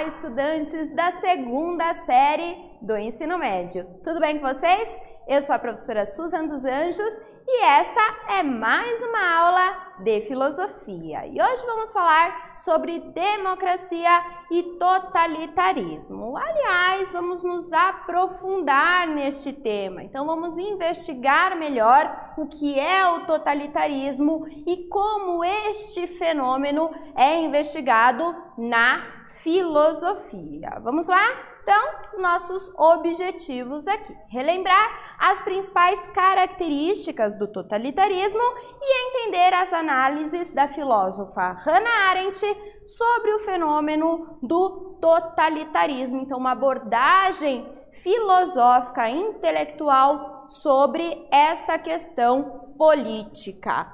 estudantes da segunda série do ensino médio. Tudo bem com vocês? Eu sou a professora Suzana dos Anjos e esta é mais uma aula de filosofia. E hoje vamos falar sobre democracia e totalitarismo. Aliás, vamos nos aprofundar neste tema. Então vamos investigar melhor o que é o totalitarismo e como este fenômeno é investigado na filosofia. Vamos lá? Então, os nossos objetivos aqui. Relembrar as principais características do totalitarismo e entender as análises da filósofa Hannah Arendt sobre o fenômeno do totalitarismo. Então, uma abordagem filosófica, intelectual sobre esta questão política.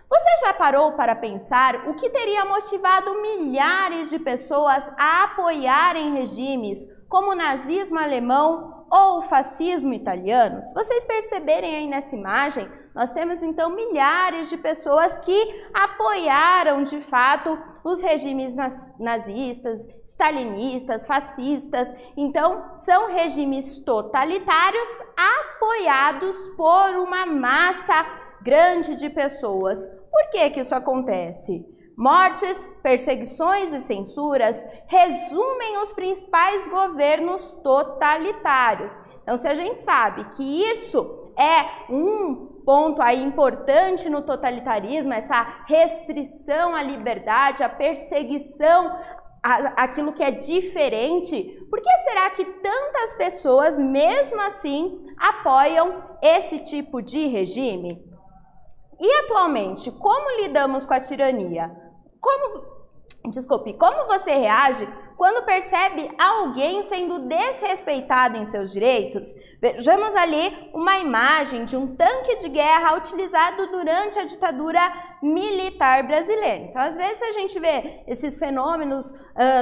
Você já parou para pensar o que teria motivado milhares de pessoas a apoiarem regimes como o nazismo alemão ou o fascismo italiano? Se vocês perceberem aí nessa imagem, nós temos então milhares de pessoas que apoiaram de fato os regimes nazistas, stalinistas, fascistas. Então, são regimes totalitários apoiados por uma massa grande de pessoas. Por que que isso acontece? Mortes, perseguições e censuras resumem os principais governos totalitários. Então, se a gente sabe que isso é um ponto aí importante no totalitarismo, essa restrição à liberdade, a perseguição àquilo que é diferente, por que será que tantas pessoas, mesmo assim, apoiam esse tipo de regime? E atualmente, como lidamos com a tirania? Como você reage quando percebe alguém sendo desrespeitado em seus direitos? Vejamos ali uma imagem de um tanque de guerra utilizado durante a ditadura militar brasileira. Então, às vezes a gente vê esses fenômenos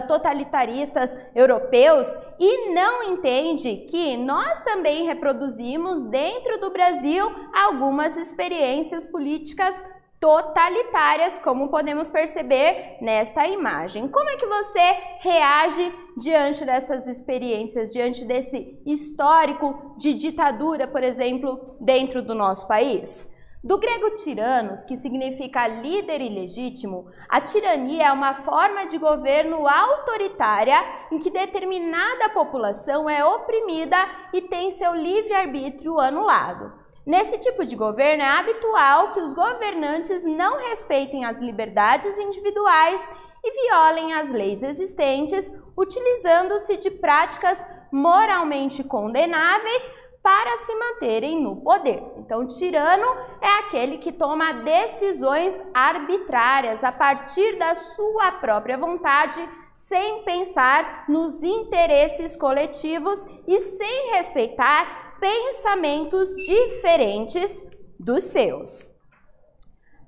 totalitaristas europeus e não entende que nós também reproduzimos dentro do Brasil algumas experiências políticas totalitárias, como podemos perceber nesta imagem. Como é que você reage diante dessas experiências, diante desse histórico de ditadura, por exemplo, dentro do nosso país? Do grego tiranos, que significa líder ilegítimo, a tirania é uma forma de governo autoritária em que determinada população é oprimida e tem seu livre-arbítrio anulado. Nesse tipo de governo é habitual que os governantes não respeitem as liberdades individuais e violem as leis existentes, utilizando-se de práticas moralmente condenáveis para se manterem no poder. Então, o tirano é aquele que toma decisões arbitrárias a partir da sua própria vontade, sem pensar nos interesses coletivos e sem respeitar pensamentos diferentes dos seus.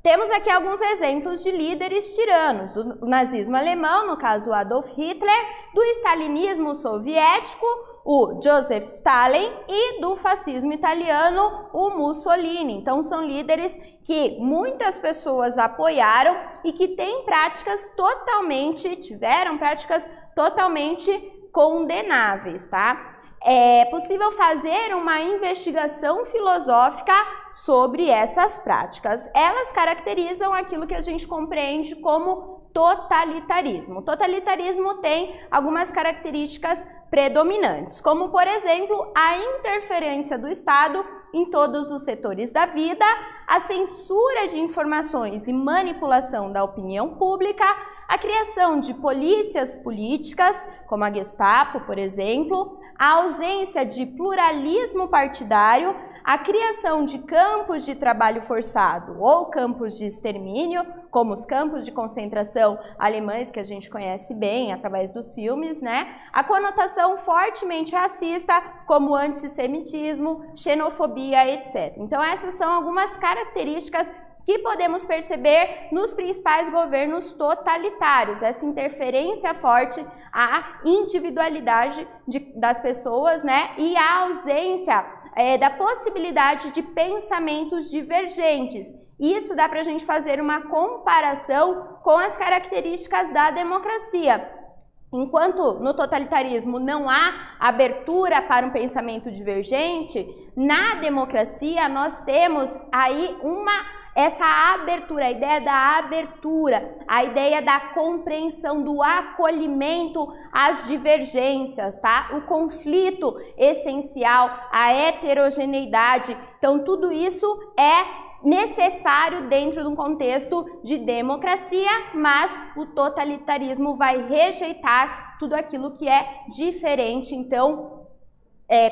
Temos aqui alguns exemplos de líderes tiranos, do nazismo alemão, no caso Adolf Hitler, do stalinismo soviético, o Joseph Stalin, e do fascismo italiano, o Mussolini. Então, são líderes que muitas pessoas apoiaram e que tiveram práticas totalmente condenáveis, tá? É possível fazer uma investigação filosófica sobre essas práticas. Elas caracterizam aquilo que a gente compreende como totalitarismo. O totalitarismo tem algumas características predominantes, como, por exemplo, a interferência do Estado em todos os setores da vida, a censura de informações e manipulação da opinião pública, a criação de polícias políticas, como a Gestapo, por exemplo, a ausência de pluralismo partidário, a criação de campos de trabalho forçado ou campos de extermínio, como os campos de concentração alemães que a gente conhece bem através dos filmes, né? A conotação fortemente racista, como antissemitismo, xenofobia, etc. Então, essas são algumas características que podemos perceber nos principais governos totalitários, essa interferência forte à individualidade das pessoas, né? E a ausência da possibilidade de pensamentos divergentes. Isso dá para a gente fazer uma comparação com as características da democracia. Enquanto no totalitarismo não há abertura para um pensamento divergente, na democracia nós temos aí essa abertura, a ideia da abertura, a ideia da compreensão, do acolhimento às divergências, tá? O conflito essencial, a heterogeneidade. Então, tudo isso é necessário dentro de um contexto de democracia, mas o totalitarismo vai rejeitar tudo aquilo que é diferente, então,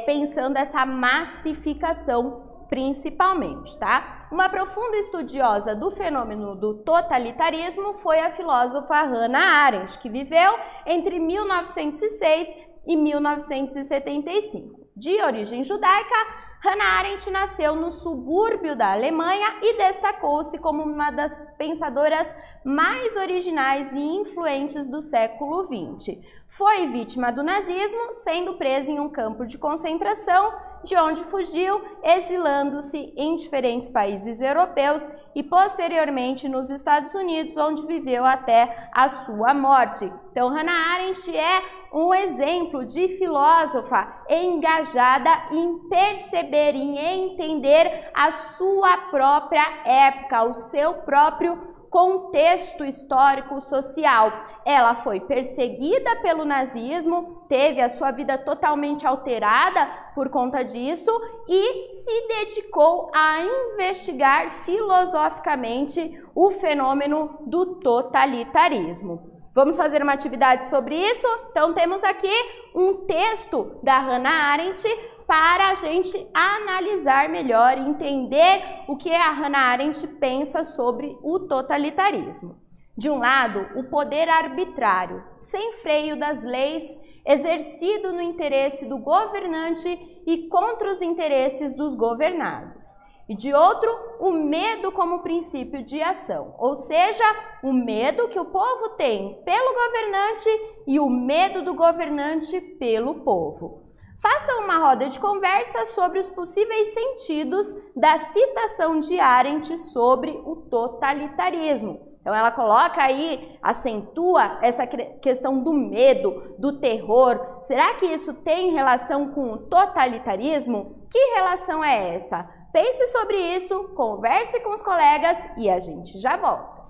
pensando essa massificação principalmente, tá? Uma profunda estudiosa do fenômeno do totalitarismo foi a filósofa Hannah Arendt, que viveu entre 1906 e 1975. De origem judaica, Hannah Arendt nasceu no subúrbio da Alemanha e destacou-se como uma das pensadoras mais originais e influentes do século XX. Foi vítima do nazismo, sendo presa em um campo de concentração, de onde fugiu, exilando-se em diferentes países europeus e posteriormente nos Estados Unidos, onde viveu até a sua morte. Então, Hannah Arendt é um exemplo de filósofa engajada em perceber, em entender a sua própria época, o seu próprio contexto histórico-social. Ela foi perseguida pelo nazismo, teve a sua vida totalmente alterada por conta disso e se dedicou a investigar filosoficamente o fenômeno do totalitarismo. Vamos fazer uma atividade sobre isso? Então, temos aqui um texto da Hannah Arendt para a gente analisar melhor e entender o que a Hannah Arendt pensa sobre o totalitarismo. De um lado, o poder arbitrário, sem freio das leis, exercido no interesse do governante e contra os interesses dos governados. E de outro, o medo como princípio de ação, ou seja, o medo que o povo tem pelo governante e o medo do governante pelo povo. Faça uma roda de conversa sobre os possíveis sentidos da citação de Arendt sobre o totalitarismo. Então ela coloca aí, acentua essa questão do medo, do terror. Será que isso tem relação com o totalitarismo? Que relação é essa? Pense sobre isso, converse com os colegas e a gente já volta.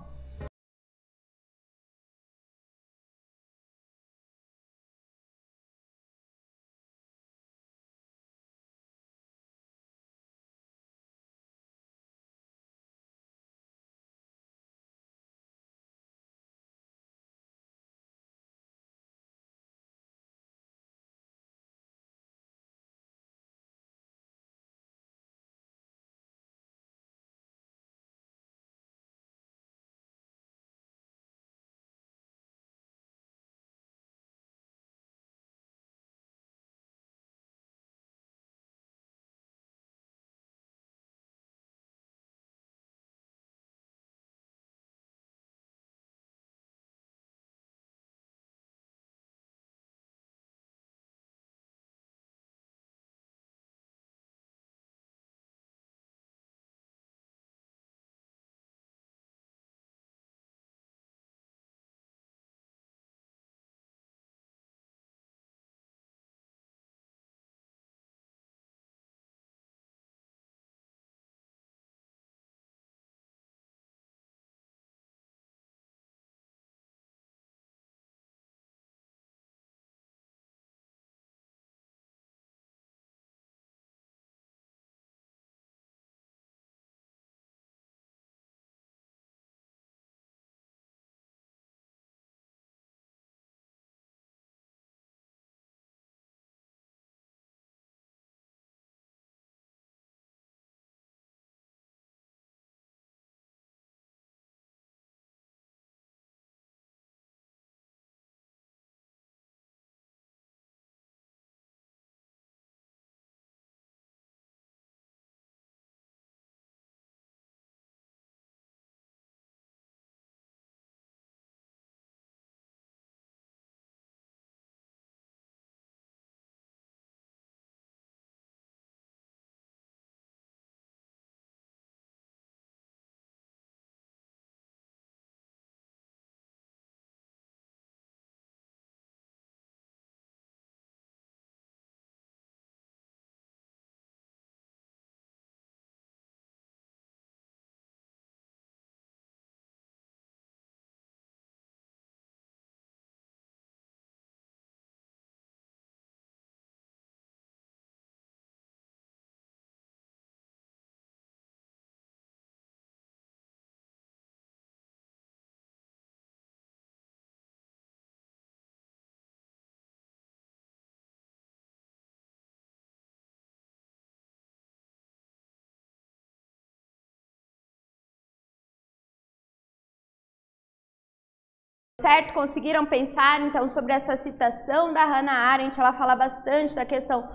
certo? Conseguiram pensar, então, sobre essa citação da Hannah Arendt? Ela fala bastante da questão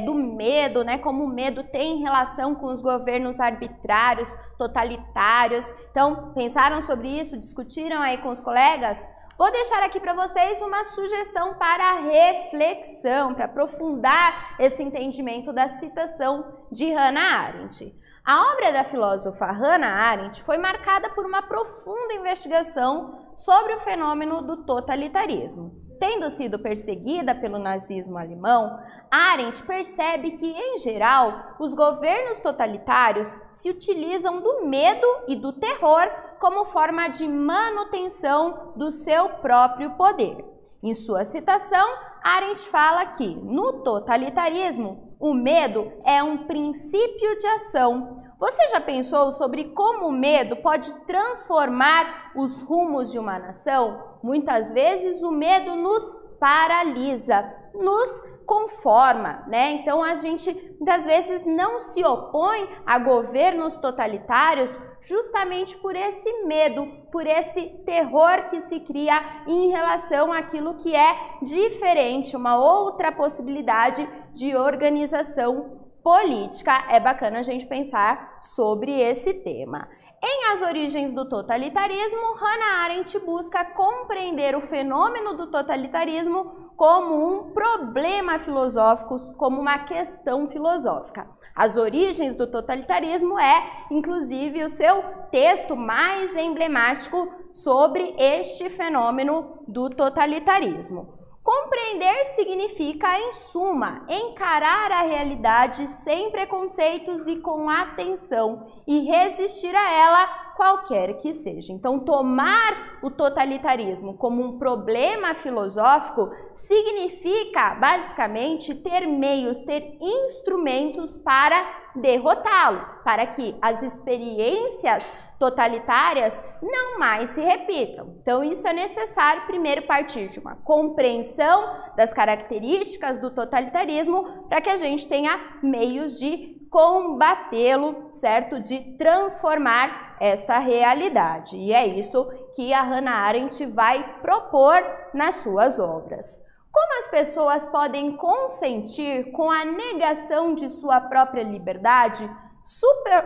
do medo, né? Como o medo tem relação com os governos arbitrários, totalitários. Então, pensaram sobre isso? Discutiram aí com os colegas? Vou deixar aqui para vocês uma sugestão para reflexão, para aprofundar esse entendimento da citação de Hannah Arendt. A obra da filósofa Hannah Arendt foi marcada por uma profunda investigação sobre o fenômeno do totalitarismo. Tendo sido perseguida pelo nazismo alemão, Arendt percebe que, em geral, os governos totalitários se utilizam do medo e do terror como forma de manutenção do seu próprio poder. Em sua citação, Arendt fala que, no totalitarismo, o medo é um princípio de ação. Você já pensou sobre como o medo pode transformar os rumos de uma nação? Muitas vezes o medo nos paralisa, nos conforma, né? Então a gente muitas vezes não se opõe a governos totalitários justamente por esse medo, por esse terror que se cria em relação àquilo que é diferente, uma outra possibilidade de organização política. É bacana a gente pensar sobre esse tema. Em As Origens do Totalitarismo, Hannah Arendt busca compreender o fenômeno do totalitarismo como um problema filosófico, como uma questão filosófica. As Origens do Totalitarismo é, inclusive, o seu texto mais emblemático sobre este fenômeno do totalitarismo. Compreender significa, em suma, encarar a realidade sem preconceitos e com atenção e resistir a ela, qualquer que seja. Então, tomar o totalitarismo como um problema filosófico significa, basicamente, ter meios, ter instrumentos para derrotá-lo, para que as experiências totalitárias não mais se repitam. Então, isso é necessário primeiro partir de uma compreensão das características do totalitarismo para que a gente tenha meios de combatê-lo, certo? De transformar esta realidade. E é isso que a Hannah Arendt vai propor nas suas obras. Como as pessoas podem consentir com a negação de sua própria liberdade,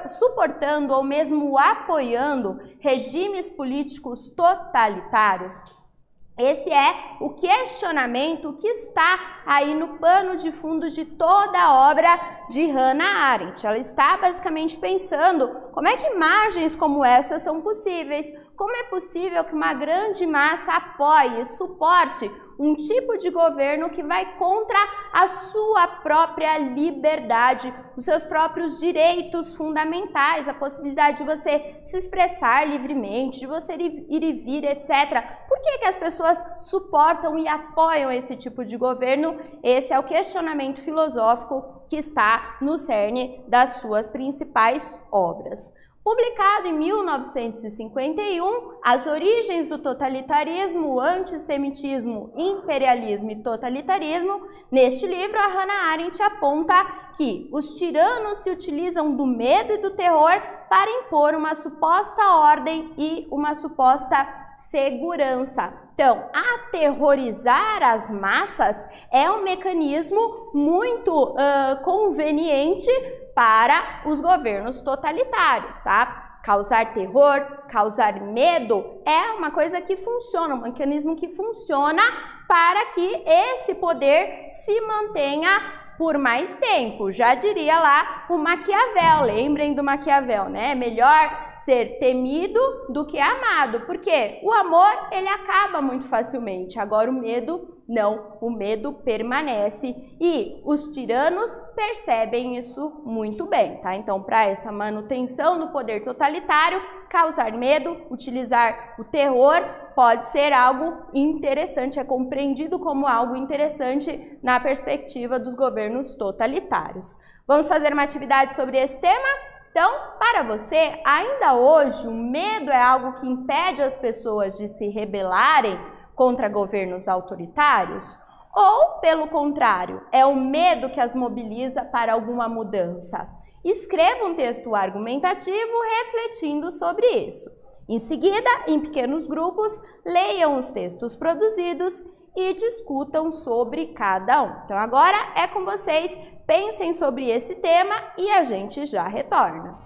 suportando ou mesmo apoiando regimes políticos totalitários? Esse é o questionamento que está aí no pano de fundo de toda a obra de Hannah Arendt. Ela está basicamente pensando como é que imagens como essas são possíveis, como é possível que uma grande massa apoie, suporte um tipo de governo que vai contra a sua própria liberdade, os seus próprios direitos fundamentais, a possibilidade de você se expressar livremente, de você ir e vir, etc. Por que as pessoas suportam e apoiam esse tipo de governo? Esse é o questionamento filosófico que está no cerne das suas principais obras. Publicado em 1951, As Origens do Totalitarismo, Antissemitismo, Imperialismo e Totalitarismo, neste livro a Hannah Arendt aponta que os tiranos se utilizam do medo e do terror para impor uma suposta ordem e uma suposta segurança. Então, aterrorizar as massas é um mecanismo muito conveniente para os governos totalitários, tá? Causar terror, causar medo é uma coisa que funciona, um mecanismo que funciona para que esse poder se mantenha por mais tempo. Já diria lá o Maquiavel, lembrem do Maquiavel, né? Melhor ser temido do que amado, porque o amor, ele acaba muito facilmente, agora o medo não, o medo permanece e os tiranos percebem isso muito bem, tá? Então, para essa manutenção do poder totalitário, causar medo, utilizar o terror pode ser algo interessante, é compreendido como algo interessante na perspectiva dos governos totalitários. Vamos fazer uma atividade sobre esse tema? Então, para você, ainda hoje, o medo é algo que impede as pessoas de se rebelarem contra governos autoritários? Ou, pelo contrário, é o medo que as mobiliza para alguma mudança? Escreva um texto argumentativo refletindo sobre isso. Em seguida, em pequenos grupos, leiam os textos produzidos e discutam sobre cada um. Então agora é com vocês, pensem sobre esse tema e a gente já retorna.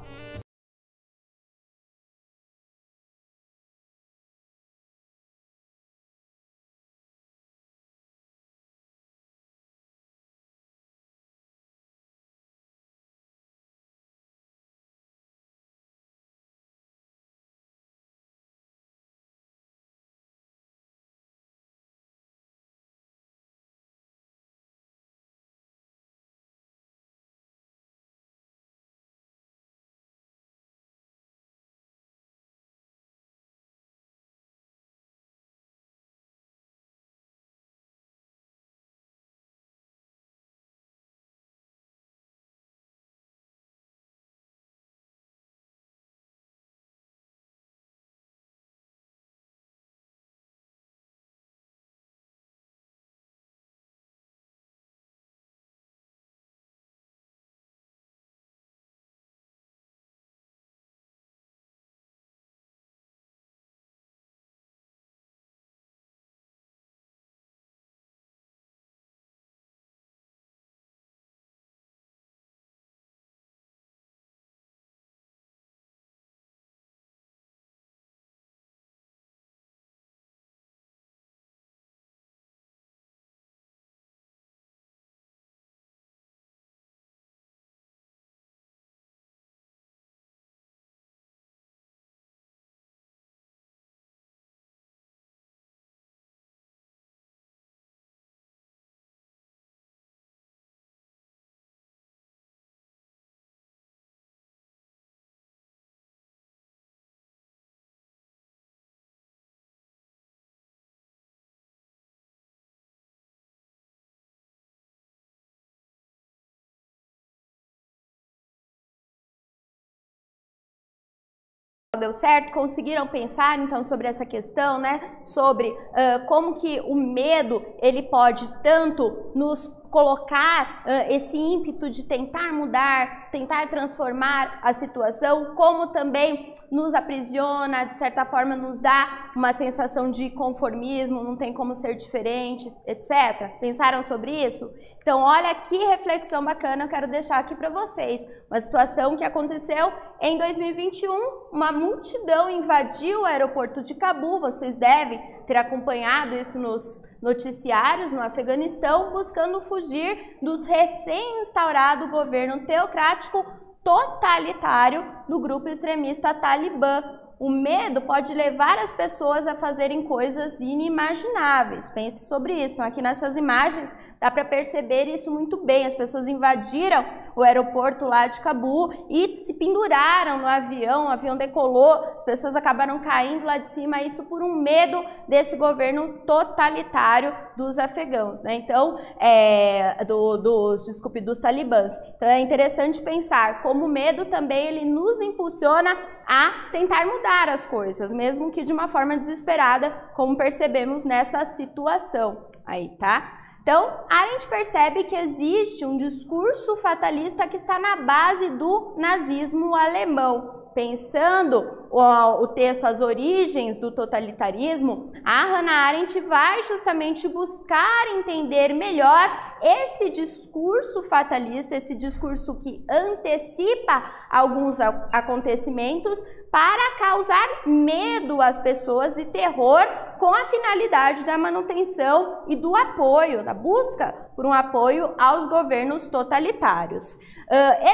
Deu certo? Conseguiram pensar então sobre essa questão, né? Sobre como que o medo ele pode tanto nos colocar esse ímpeto de tentar mudar, tentar transformar a situação, como também nos aprisiona, de certa forma nos dá uma sensação de conformismo, não tem como ser diferente, etc. Pensaram sobre isso? Então, olha que reflexão bacana eu quero deixar aqui para vocês. Uma situação que aconteceu em 2021, uma multidão invadiu o aeroporto de Cabul, vocês devem ter acompanhado isso nos noticiários no Afeganistão, buscando fugir do recém-instaurado governo teocrático totalitário do grupo extremista Talibã. O medo pode levar as pessoas a fazerem coisas inimagináveis. Pense sobre isso. Então, aqui nessas imagens dá para perceber isso muito bem. As pessoas invadiram o aeroporto lá de Cabul e se penduraram no avião, o avião decolou, as pessoas acabaram caindo lá de cima, isso por um medo desse governo totalitário dos afegãos, né? Então, dos talibãs. Então é interessante pensar como o medo também ele nos impulsiona a tentar mudar as coisas, mesmo que de uma forma desesperada, como percebemos nessa situação aí, tá? Então, Arendt percebe que existe um discurso fatalista que está na base do nazismo alemão. Pensando o texto As Origens do Totalitarismo, a Hannah Arendt vai justamente buscar entender melhor esse discurso fatalista, esse discurso que antecipa alguns acontecimentos para causar medo às pessoas e terror com a finalidade da manutenção e do apoio, da busca por um apoio aos governos totalitários.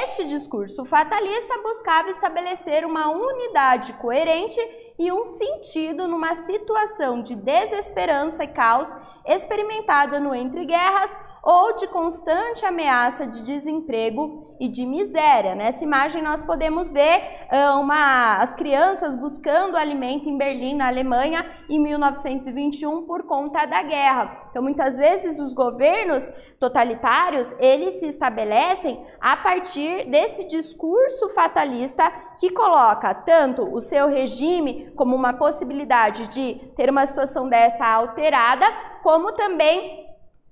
Este discurso fatalista buscava estabelecer uma unidade coerente e um sentido numa situação de desesperança e caos experimentada no entre-guerras ou de constante ameaça de desemprego e de miséria. Nessa imagem nós podemos ver as crianças buscando alimento em Berlim, na Alemanha, em 1921 por conta da guerra. Então, muitas vezes os governos totalitários, eles se estabelecem a partir desse discurso fatalista que coloca tanto o seu regime como uma possibilidade de ter uma situação dessa alterada, como também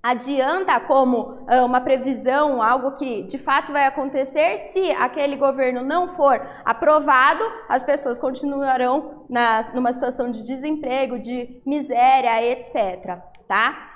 adianta como uma previsão, algo que de fato vai acontecer. Se aquele governo não for aprovado, as pessoas continuarão numa situação de desemprego, de miséria, etc. Tá?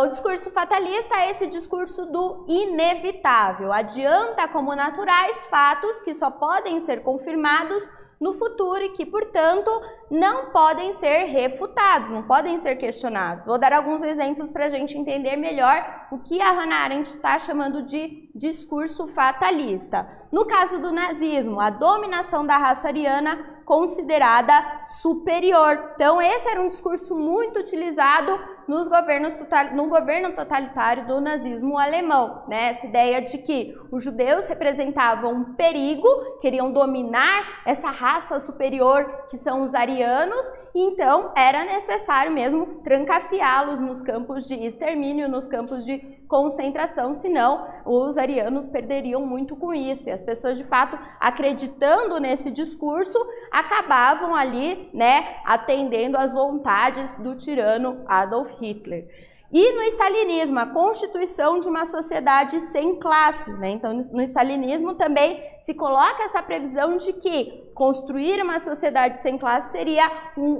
O discurso fatalista é esse discurso do inevitável. Adianta como naturais fatos que só podem ser confirmados no futuro e que, portanto, não podem ser refutados, não podem ser questionados. Vou dar alguns exemplos para a gente entender melhor o que a Hannah Arendt está chamando de discurso fatalista. No caso do nazismo, a dominação da raça ariana considerada superior. Então, esse era um discurso muito utilizado no governo totalitário do nazismo alemão, né? Essa ideia de que os judeus representavam um perigo, queriam dominar essa raça superior que são os arianos, e então era necessário mesmo trancafiá-los nos campos de extermínio, nos campos de concentração, senão os arianos perderiam muito com isso. E as pessoas, de fato, acreditando nesse discurso, acabavam ali, né, atendendo às vontades do tirano Adolf Hitler. E no stalinismo, a constituição de uma sociedade sem classe, né? Então, no stalinismo também se coloca essa previsão de que construir uma sociedade sem classe seria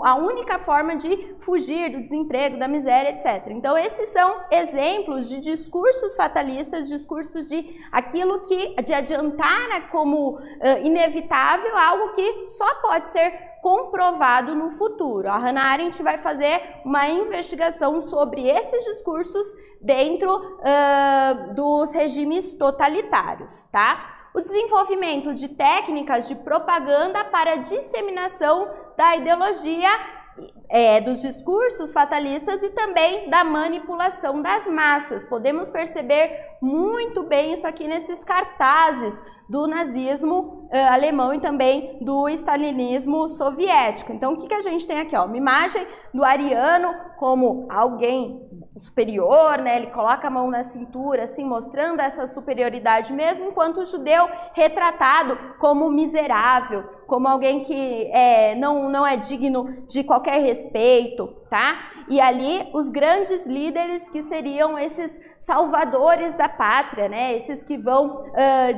a única forma de fugir do desemprego, da miséria, etc. Então, esses são exemplos de discursos fatalistas, discursos de aquilo que, de adiantar como inevitável algo que só pode ser comprovado no futuro. A Hannah Arendt vai fazer uma investigação sobre esses discursos dentro dos regimes totalitários, tá? O desenvolvimento de técnicas de propaganda para disseminação da ideologia, dos discursos fatalistas e também da manipulação das massas. Podemos perceber muito bem isso aqui nesses cartazes do nazismo alemão e também do stalinismo soviético. Então, o que a gente tem aqui? Uma imagem do ariano como alguém superior, né? Ele coloca a mão na cintura, assim, mostrando essa superioridade mesmo, enquanto o judeu retratado como miserável, como alguém que não é digno de qualquer respeito, tá? E ali os grandes líderes que seriam esses salvadores da pátria, né? Esses que vão,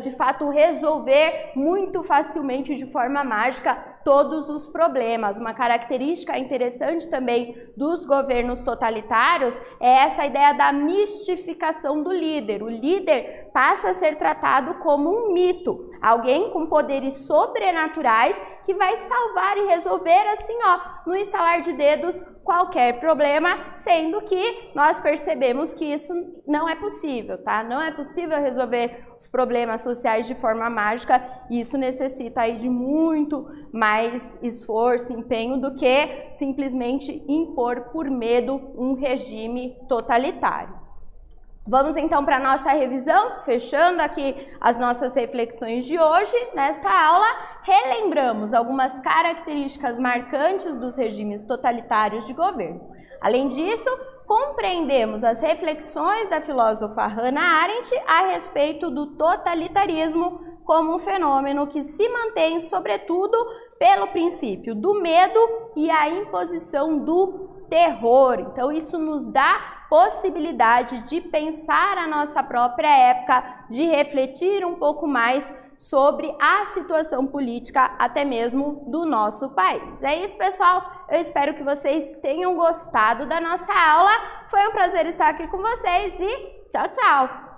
de fato, resolver muito facilmente, de forma mágica, todos os problemas. Uma característica interessante também dos governos totalitários é essa ideia da mistificação do líder. O líder passa a ser tratado como um mito, alguém com poderes sobrenaturais que vai salvar e resolver assim, no estalar de dedos, qualquer problema, sendo que nós percebemos que isso não é possível, tá? Não é possível resolver os problemas sociais de forma mágica, e isso necessita aí de muito mais esforço, empenho do que simplesmente impor por medo um regime totalitário. Vamos então para a nossa revisão, fechando aqui as nossas reflexões de hoje. Nesta aula, relembramos algumas características marcantes dos regimes totalitários de governo. Além disso, compreendemos as reflexões da filósofa Hannah Arendt a respeito do totalitarismo como um fenômeno que se mantém, sobretudo, pelo princípio do medo e a imposição do terror. Então, isso nos dá possibilidade de pensar a nossa própria época, de refletir um pouco mais sobre a situação política até mesmo do nosso país. É isso, pessoal. Eu espero que vocês tenham gostado da nossa aula. Foi um prazer estar aqui com vocês e tchau, tchau!